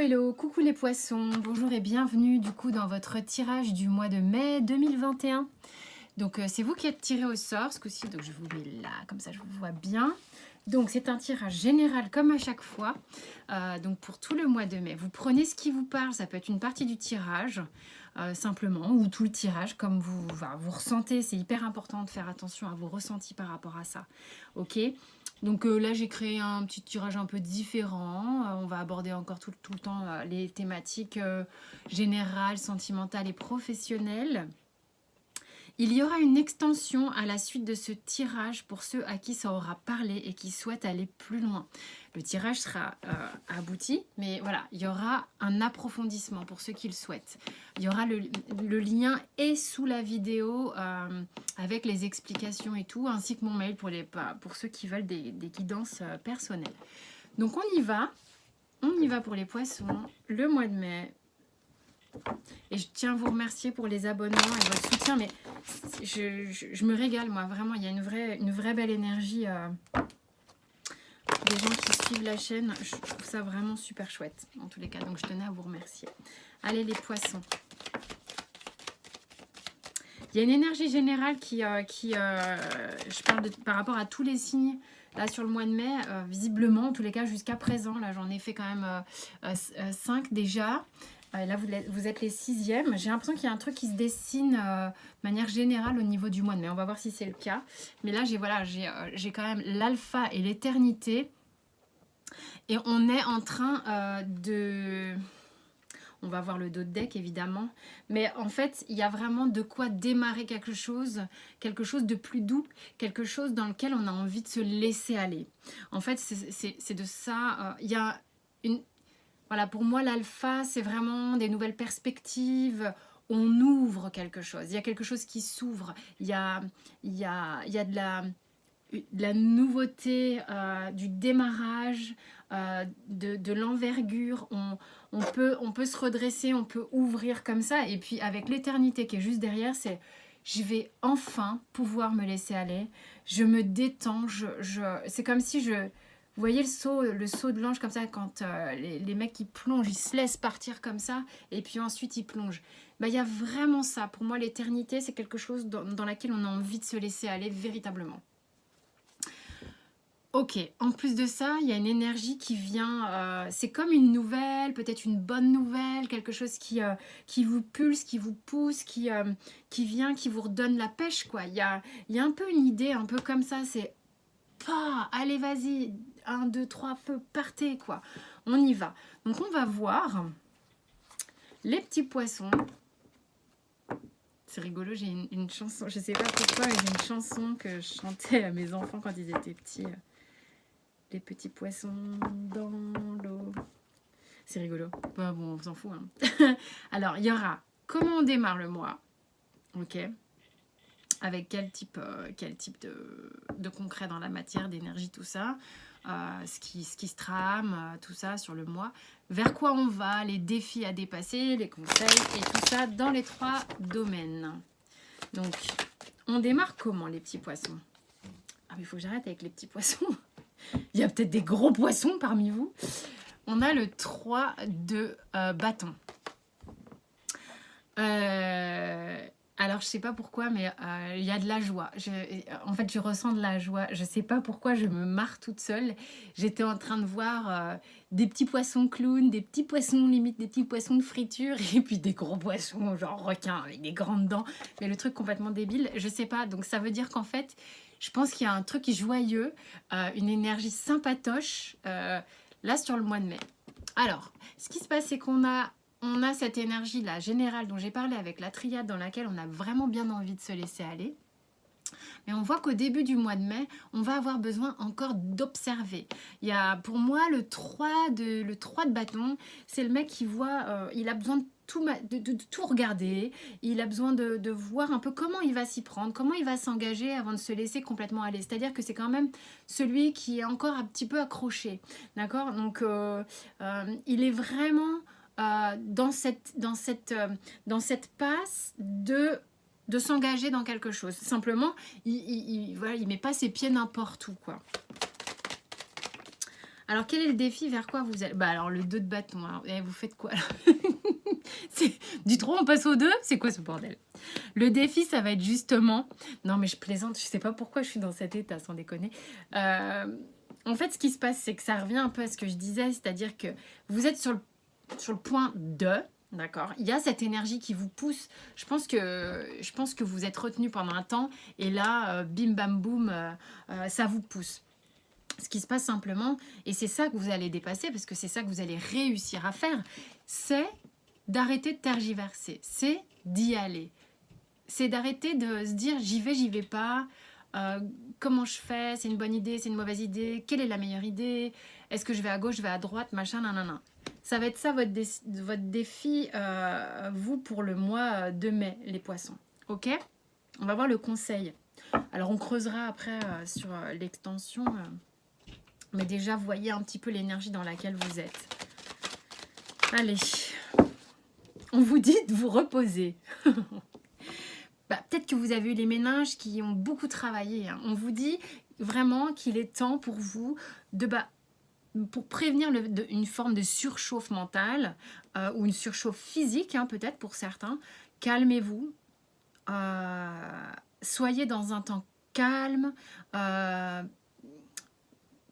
hello, coucou les poissons, bonjour et bienvenue du coup dans votre tirage du mois de mai 2021. Donc c'est vous qui êtes tiré au sort ce coup-ci, donc je vous mets là, comme ça je vous vois bien. Donc c'est un tirage général comme à chaque fois, donc pour tout le mois de mai. Vous prenez ce qui vous parle, ça peut être une partie du tirage simplement, ou tout le tirage comme vous ressentez. C'est hyper important de faire attention à vos ressentis par rapport à ça, ok? Donc là, j'ai créé un petit tirage un peu différent. On va aborder encore tout le temps les thématiques générales, sentimentales et professionnelles. Il y aura une extension à la suite de ce tirage pour ceux à qui ça aura parlé et qui souhaitent aller plus loin. Le tirage sera abouti, mais voilà, il y aura un approfondissement pour ceux qui le souhaitent. Il y aura le lien est sous la vidéo avec les explications et tout, ainsi que mon mail pour ceux qui veulent des guidances personnelles. Donc on y va pour les poissons, le mois de mai. Et je tiens à vous remercier pour les abonnements et votre soutien, mais je me régale moi, vraiment, il y a une vraie belle énergie des gens qui suivent la chaîne. Je trouve ça vraiment super chouette en tous les cas, donc je tenais à vous remercier. Allez les poissons. Il y a une énergie générale je parle par rapport à tous les signes là sur le mois de mai, visiblement en tous les cas jusqu'à présent, là j'en ai fait quand même 5 déjà. Là, vous êtes les 6e. J'ai l'impression qu'il y a un truc qui se dessine de manière générale au niveau du mois de mai. On va voir si c'est le cas. Mais là, j'ai quand même l'alpha et l'éternité. Et on est en train de... On va voir le dos de deck, évidemment. Mais en fait, il y a vraiment de quoi démarrer quelque chose de plus doux, quelque chose dans lequel on a envie de se laisser aller. En fait, c'est de ça... Il y a une... Voilà, pour moi, l'alpha, c'est vraiment des nouvelles perspectives. On ouvre quelque chose. Il y a quelque chose qui s'ouvre. Il y a de la nouveauté, du démarrage, de l'envergure. On peut se redresser, on peut ouvrir comme ça. Et puis, avec l'éternité qui est juste derrière, c'est je vais enfin pouvoir me laisser aller. Je me détends. C'est comme si Vous voyez le saut de l'ange comme ça, quand les mecs qui plongent, ils se laissent partir comme ça, et puis ensuite ils plongent. Il y a vraiment ça. Pour moi, l'éternité, c'est quelque chose dans laquelle on a envie de se laisser aller véritablement. Ok, en plus de ça, il y a une énergie qui vient, c'est comme une nouvelle, peut-être une bonne nouvelle, quelque chose qui vous pulse, qui vous pousse, qui vient, qui vous redonne la pêche, quoi. Il y a un peu une idée, un peu comme ça, c'est... allez, vas-y, 1, 2, 3, feu, partez, quoi. On y va. Donc, on va voir les petits poissons. C'est rigolo, j'ai une chanson, je sais pas pourquoi, mais j'ai une chanson que je chantais à mes enfants quand ils étaient petits. Les petits poissons dans l'eau. C'est rigolo. Bon, on s'en fout. Hein. Alors, il y aura comment on démarre le mois. Ok. Avec quel type de concret dans la matière, d'énergie, tout ça, ce qui se trame, tout ça sur le mois, vers quoi on va, les défis à dépasser, les conseils et tout ça dans les 3 domaines. Donc, on démarre comment les petits poissons? Ah, mais il faut que j'arrête avec les petits poissons. Il y a peut-être des gros poissons parmi vous. On a le 3 de bâton. Alors, je sais pas pourquoi, mais il y a de la joie. En fait, je ressens de la joie. Je sais pas pourquoi, je me marre toute seule. J'étais en train de voir des petits poissons clowns, des petits poissons limite, des petits poissons de friture, et puis des gros poissons, genre requins, avec des grandes dents. Mais le truc complètement débile, je sais pas. Donc, ça veut dire qu'en fait, je pense qu'il y a un truc joyeux, une énergie sympatoche, là, sur le mois de mai. Alors, ce qui se passe, c'est qu'on a cette énergie-là générale dont j'ai parlé avec la triade dans laquelle on a vraiment bien envie de se laisser aller. Mais on voit qu'au début du mois de mai, on va avoir besoin encore d'observer. Il y a pour moi le 3 de bâton, c'est le mec qui voit, il a besoin de tout regarder, il a besoin de voir un peu comment il va s'y prendre, comment il va s'engager avant de se laisser complètement aller. C'est-à-dire que c'est quand même celui qui est encore un petit peu accroché. D'accord? Donc, il est vraiment... dans cette passe de s'engager dans quelque chose. Simplement, il met pas ses pieds n'importe où, quoi. Alors, quel est le défi? Vers quoi vous allez? Bah, alors, le 2 de bâton. Alors, vous faites quoi, là? Du 3, on passe au 2? C'est quoi ce bordel? Le défi, ça va être justement... Non, mais je plaisante. Je sais pas pourquoi je suis dans cet état, sans déconner. En fait, ce qui se passe, c'est que ça revient un peu à ce que je disais. C'est-à-dire que vous êtes sur le point de... D'accord. Il y a cette énergie qui vous pousse. Je pense que vous êtes retenu pendant un temps. Et là, bim, bam, boum, ça vous pousse. Ce qui se passe simplement, et c'est ça que vous allez dépasser, parce que c'est ça que vous allez réussir à faire, c'est d'arrêter de tergiverser, c'est d'y aller. C'est d'arrêter de se dire j'y vais pas, comment je fais, c'est une bonne idée, c'est une mauvaise idée, quelle est la meilleure idée, est-ce que je vais à gauche, je vais à droite, machin, nanana. Ça va être ça votre défi, vous, pour le mois de mai, les poissons. Ok? On va voir le conseil. Alors, on creusera après sur l'extension... mais déjà, voyez un petit peu l'énergie dans laquelle vous êtes. Allez, on vous dit de vous reposer. Bah, peut-être que vous avez eu les méninges qui ont beaucoup travaillé. Hein. On vous dit vraiment qu'il est temps pour vous de... pour prévenir une forme de surchauffe mentale ou une surchauffe physique, hein, peut-être pour certains. Calmez-vous. Soyez dans un temps calme,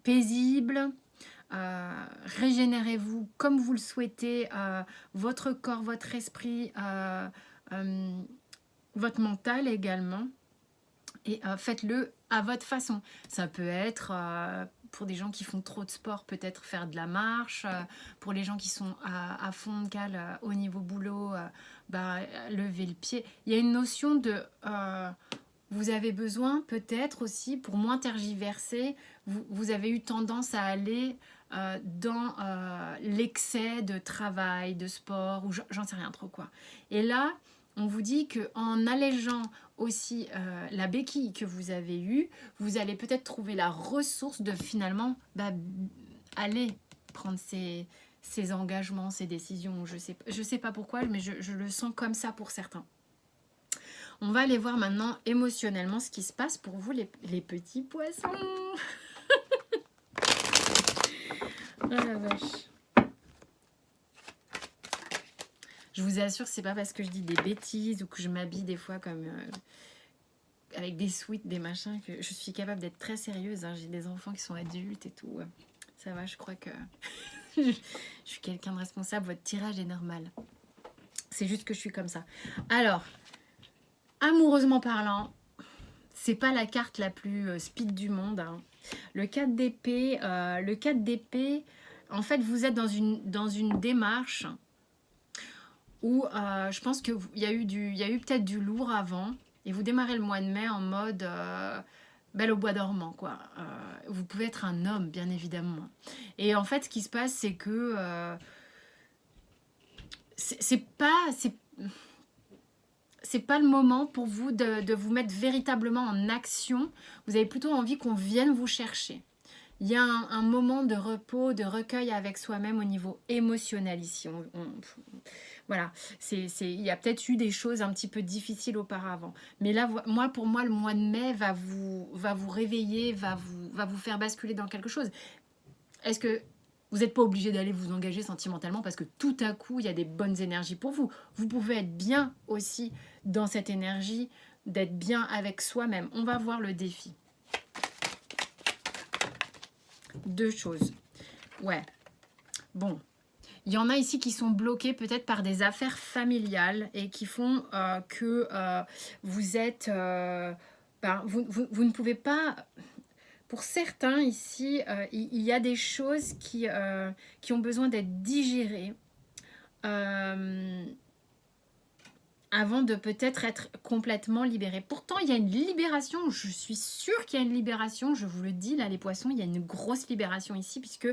paisible, régénérez-vous comme vous le souhaitez, votre corps, votre esprit, votre mental également, et faites-le à votre façon. Ça peut être pour des gens qui font trop de sport, peut-être faire de la marche, pour les gens qui sont à fond de cale au niveau boulot, lever le pied. Il y a une notion de... vous avez besoin peut-être aussi, pour moins tergiverser, vous avez eu tendance à aller dans l'excès de travail, de sport, ou j'en sais rien trop quoi. Et là, on vous dit qu'en allégeant aussi la béquille que vous avez eue, vous allez peut-être trouver la ressource de finalement aller prendre ces engagements, ces décisions. Je sais pas pourquoi, mais je le sens comme ça pour certains. On va aller voir maintenant émotionnellement ce qui se passe pour vous, les petits poissons. Oh la vache. Je vous assure, c'est pas parce que je dis des bêtises ou que je m'habille des fois comme avec des sweats, des machins, que je suis capable d'être très sérieuse. Hein. J'ai des enfants qui sont adultes et tout. Ça va, je crois que je suis quelqu'un de responsable. Votre tirage est normal. C'est juste que je suis comme ça. Alors... amoureusement parlant, c'est pas la carte la plus speed du monde. Hein. Le 4 d'épée, en fait, vous êtes dans une démarche où je pense qu'il y a eu peut-être du lourd avant, et vous démarrez le mois de mai en mode belle au bois dormant, quoi. Vous pouvez être un homme, bien évidemment. Et en fait, ce qui se passe, c'est que c'est pas le moment pour vous de vous mettre véritablement en action. Vous avez plutôt envie qu'on vienne vous chercher. Il y a un moment de repos, de recueil avec soi-même au niveau émotionnel ici. Voilà, il y a peut-être eu des choses un petit peu difficiles auparavant. Mais là, pour moi, le mois de mai va vous réveiller, va vous faire basculer dans quelque chose. Est-ce que vous n'êtes pas obligé d'aller vous engager sentimentalement parce que tout à coup, il y a des bonnes énergies pour vous. Vous pouvez être bien aussi dans cette énergie, d'être bien avec soi-même. On va voir le défi. 2 choses. Ouais. Bon. Il y en a ici qui sont bloqués peut-être par des affaires familiales et qui font que vous êtes... vous ne pouvez pas... Pour certains ici, il y a des choses qui ont besoin d'être digérées avant de peut-être être complètement libérées. Pourtant, il y a une libération, je suis sûre qu'il y a une libération, je vous le dis, là les poissons, il y a une grosse libération ici puisque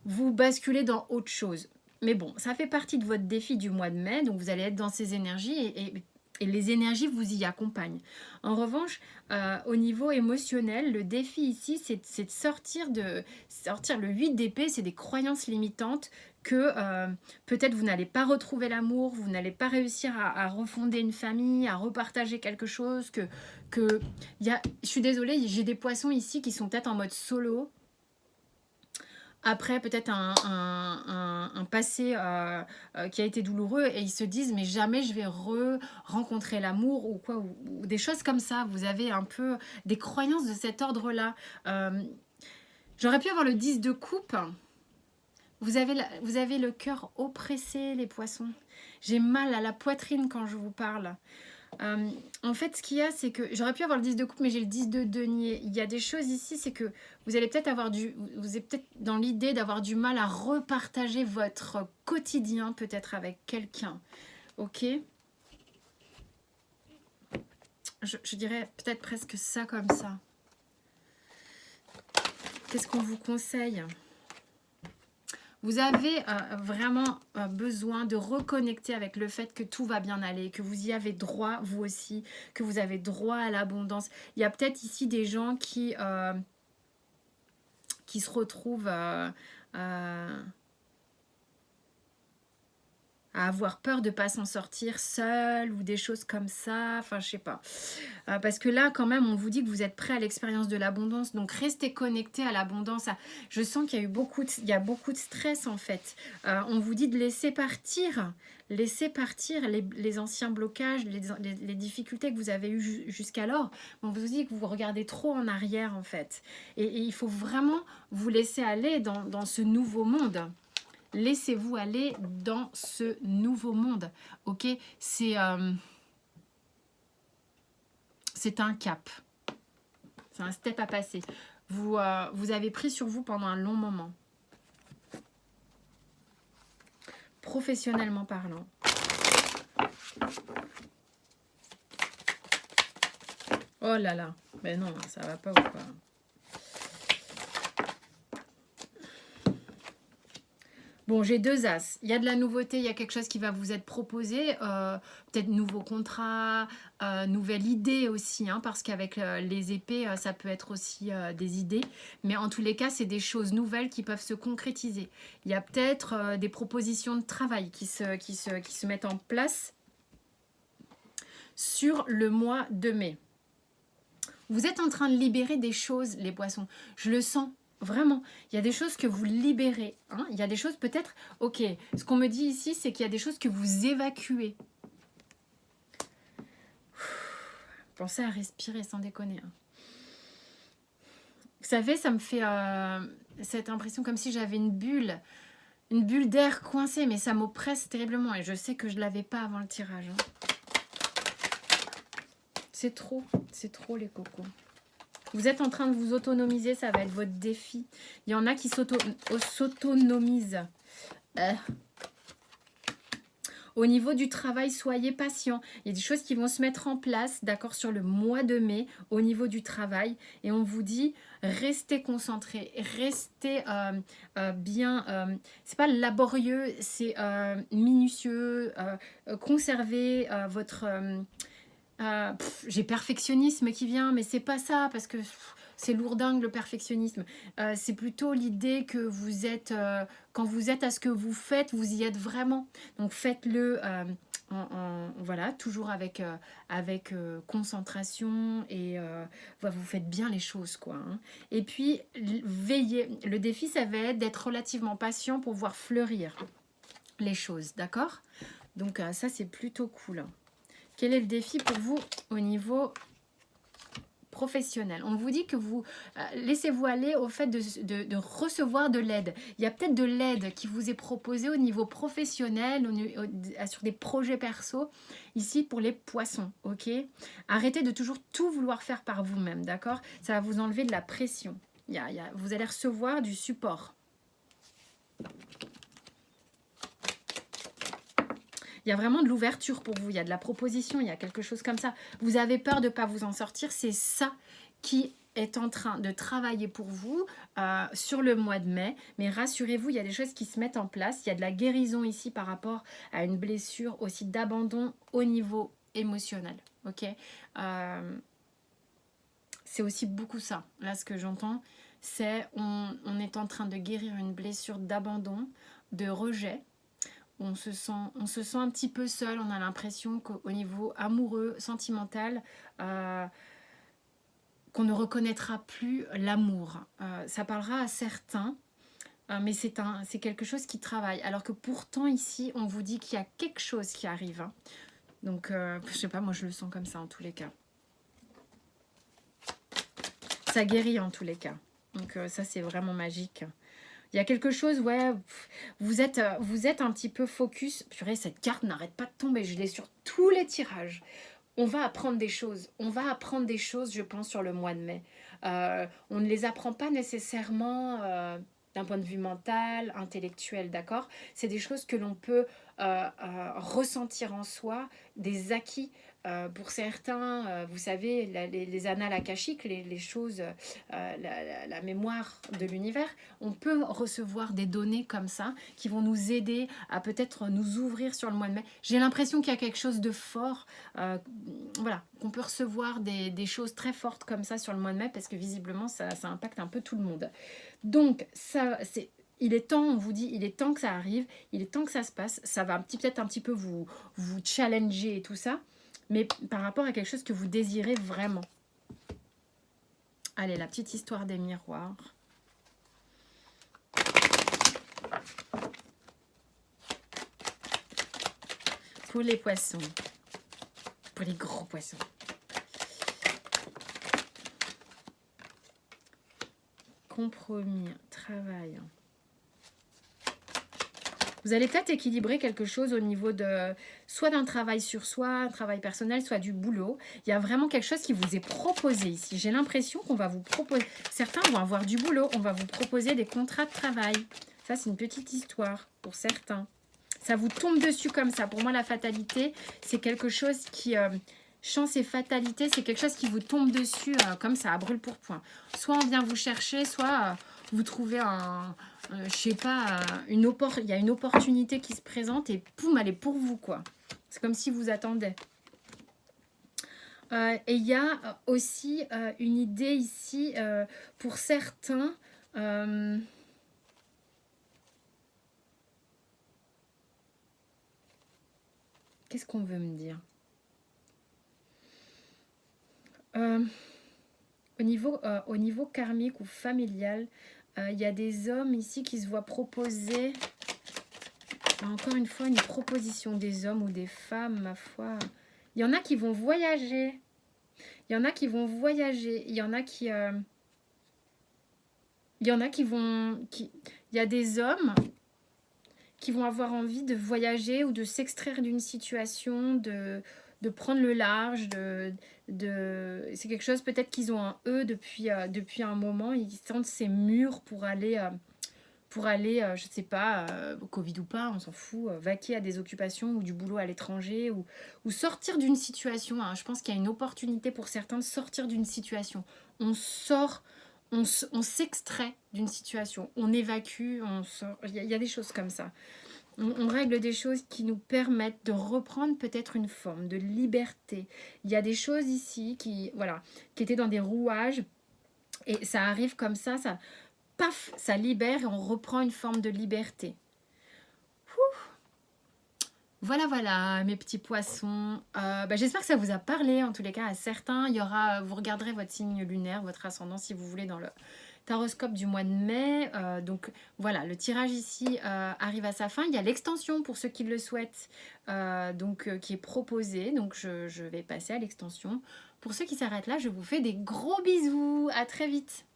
vous basculez dans autre chose. Mais bon, ça fait partie de votre défi du mois de mai, donc vous allez être dans ces énergies et les énergies vous y accompagnent. En revanche, au niveau émotionnel, le défi ici, c'est de sortir le 8 d'épée, c'est des croyances limitantes que peut-être vous n'allez pas retrouver l'amour, vous n'allez pas réussir à refonder une famille, à repartager quelque chose, je suis désolée, j'ai des poissons ici qui sont peut-être en mode solo, après peut-être un passé qui a été douloureux et ils se disent mais jamais je vais rencontrer l'amour ou quoi, ou des choses comme ça. Vous avez un peu des croyances de cet ordre-là. J'aurais pu avoir le 10 de coupe. Vous avez le cœur oppressé, les poissons. J'ai mal à la poitrine quand je vous parle. En fait, ce qu'il y a, c'est que j'aurais pu avoir le 10 de coupe, mais j'ai le 10 de denier. Il y a des choses ici, c'est que vous allez peut-être vous êtes peut-être dans l'idée d'avoir du mal à repartager votre quotidien, peut-être avec quelqu'un. Ok, je dirais peut-être presque ça comme ça. Qu'est-ce qu'on vous conseille ? Vous avez vraiment besoin de reconnecter avec le fait que tout va bien aller, que vous y avez droit, vous aussi, que vous avez droit à l'abondance. Il y a peut-être ici des gens qui se retrouvent à avoir peur de ne pas s'en sortir seul ou des choses comme ça, enfin je sais pas. Parce que là quand même on vous dit que vous êtes prêt à l'expérience de l'abondance, donc restez connecté à l'abondance. Je sens qu'il y a beaucoup de stress en fait. On vous dit de laisser partir les anciens blocages, les difficultés que vous avez eues jusqu'alors. On vous dit que vous regardez trop en arrière en fait. Et il faut vraiment vous laisser aller dans ce nouveau monde. Laissez-vous aller dans ce nouveau monde, ok? C'est un cap, c'est un step à passer. Vous avez pris sur vous pendant un long moment. Professionnellement parlant. Oh là là, ben non, ça va pas ou quoi? Bon, j'ai 2 as. Il y a de la nouveauté, il y a quelque chose qui va vous être proposé. Peut-être nouveau contrat, nouvelle idée aussi, hein, parce qu'avec les épées, ça peut être aussi des idées. Mais en tous les cas, c'est des choses nouvelles qui peuvent se concrétiser. Il y a peut-être des propositions de travail qui se mettent en place sur le mois de mai. Vous êtes en train de libérer des choses, les poissons. Je le sens. Vraiment, il y a des choses que vous libérez. Hein. Il y a des choses peut-être... Ok, ce qu'on me dit ici, c'est qu'il y a des choses que vous évacuez. Pensez à respirer sans déconner. Hein. Vous savez, ça me fait cette impression comme si j'avais une bulle d'air coincée, mais ça m'oppresse terriblement. Et je sais que je ne l'avais pas avant le tirage. Hein. C'est trop les cocos. Vous êtes en train de vous autonomiser, ça va être votre défi. Il y en a qui s'autonomisent. Au niveau du travail, soyez patient. Il y a des choses qui vont se mettre en place, d'accord, sur le mois de mai, au niveau du travail. Et on vous dit, restez concentrés, restez bien... c'est pas laborieux, c'est minutieux. Conservez votre... j'ai perfectionnisme qui vient, mais c'est pas ça, parce que c'est lourdingue le perfectionnisme. C'est plutôt l'idée que vous êtes, quand vous êtes à ce que vous faites, vous y êtes vraiment. Donc faites-le voilà, toujours avec concentration et vous faites bien les choses, quoi. Hein. Et puis, veillez. Le défi, ça va être d'être relativement patient pour voir fleurir les choses, d'accord? Donc ça, c'est plutôt cool. Quel est le défi pour vous au niveau professionnel? On vous dit que vous laissez-vous aller au fait de recevoir de l'aide. Il y a peut-être de l'aide qui vous est proposée au niveau professionnel, sur des projets perso, ici pour les poissons, ok? Arrêtez de toujours tout vouloir faire par vous-même, d'accord? Ça va vous enlever de la pression. Vous allez recevoir du support. Il y a vraiment de l'ouverture pour vous, il y a de la proposition, il y a quelque chose comme ça. Vous avez peur de ne pas vous en sortir, c'est ça qui est en train de travailler pour vous sur le mois de mai. Mais rassurez-vous, il y a des choses qui se mettent en place. Il y a de la guérison ici par rapport à une blessure aussi d'abandon au niveau émotionnel. Ok, c'est aussi beaucoup ça. Là, ce que j'entends, c'est on est en train de guérir une blessure d'abandon, de rejet. On se sent un petit peu seul, on a l'impression qu'au niveau amoureux, sentimental, qu'on ne reconnaîtra plus l'amour. Ça parlera à certains mais c'est quelque chose qui travaille. Alors que pourtant, ici, on vous dit qu'il y a quelque chose qui arrive. Hein. Donc, je sais pas, moi, je le sens comme ça en tous les cas. Ça guérit en tous les cas. Donc, ça, c'est vraiment magique. Il y a quelque chose, ouais, vous êtes un petit peu focus. Purée, cette carte n'arrête pas de tomber. Je l'ai sur tous les tirages. On va apprendre des choses. On va apprendre des choses, je pense, sur le mois de mai. On ne les apprend pas nécessairement d'un point de vue mental, intellectuel, d'accord? C'est des choses que l'on peut ressentir en soi, des acquis. Pour certains, vous savez, les annales akashiques, les choses, la mémoire de l'univers, on peut recevoir des données comme ça qui vont nous aider à peut-être nous ouvrir sur le mois de mai. J'ai l'impression qu'il y a quelque chose de fort, voilà, qu'on peut recevoir des choses très fortes comme ça sur le mois de mai parce que visiblement ça impacte un peu tout le monde. Donc ça, il est temps, on vous dit, il est temps que ça arrive, il est temps que ça se passe. Ça va peut-être un petit peu vous challenger et tout ça, mais par rapport à quelque chose que vous désirez vraiment. Allez, la petite histoire des miroirs. Pour les poissons. Pour les gros poissons. Compromis, travail. Vous allez peut-être équilibrer quelque chose au niveau de soit d'un travail sur soi, un travail personnel, soit du boulot. Il y a vraiment quelque chose qui vous est proposé ici. J'ai l'impression qu'on va vous proposer... Certains vont avoir du boulot, on va vous proposer des contrats de travail. Ça, c'est une petite histoire pour certains. Ça vous tombe dessus comme ça. Pour moi, la fatalité, c'est quelque chose qui... chance et fatalité, c'est quelque chose qui vous tombe dessus comme ça, à brûle pour point. Soit on vient vous chercher, soit vous trouvez je sais pas, il y a une opportunité qui se présente et poum, elle est pour vous, quoi. C'est comme si vous attendez. Et il y a aussi une idée ici, pour certains... Qu'est-ce qu'on veut me dire? Au niveau karmique ou familial, il y a des hommes ici qui se voient proposer, encore une fois, une proposition des hommes ou des femmes, ma foi. Il y en a qui vont voyager. Il y en a qui vont voyager. Il y en a qui vont... Il y a des hommes qui vont avoir envie de voyager ou de s'extraire d'une situation, de prendre le large, c'est quelque chose peut-être qu'ils ont en eux depuis un moment. Ils sentent ces murs pour aller je sais pas, Covid ou pas, on s'en fout, vaquer à des occupations ou du boulot à l'étranger ou sortir d'une situation. Hein. Je pense qu'il y a une opportunité pour certains de sortir d'une situation. On sort, on s'extrait d'une situation, on évacue, on sort. Il y a des choses comme ça. On règle des choses qui nous permettent de reprendre peut-être une forme de liberté. Il y a des choses ici qui étaient dans des rouages et ça arrive comme ça, paf, ça libère et on reprend une forme de liberté. Voilà, mes petits poissons. J'espère que ça vous a parlé, en tous les cas, à certains. Vous regarderez votre signe lunaire, votre ascendant, si vous voulez, dans le taroscope du mois de mai. Donc voilà, le tirage ici arrive à sa fin. Il y a l'extension pour ceux qui le souhaitent, qui est proposée. Donc je vais passer à l'extension. Pour ceux qui s'arrêtent là, je vous fais des gros bisous. À très vite.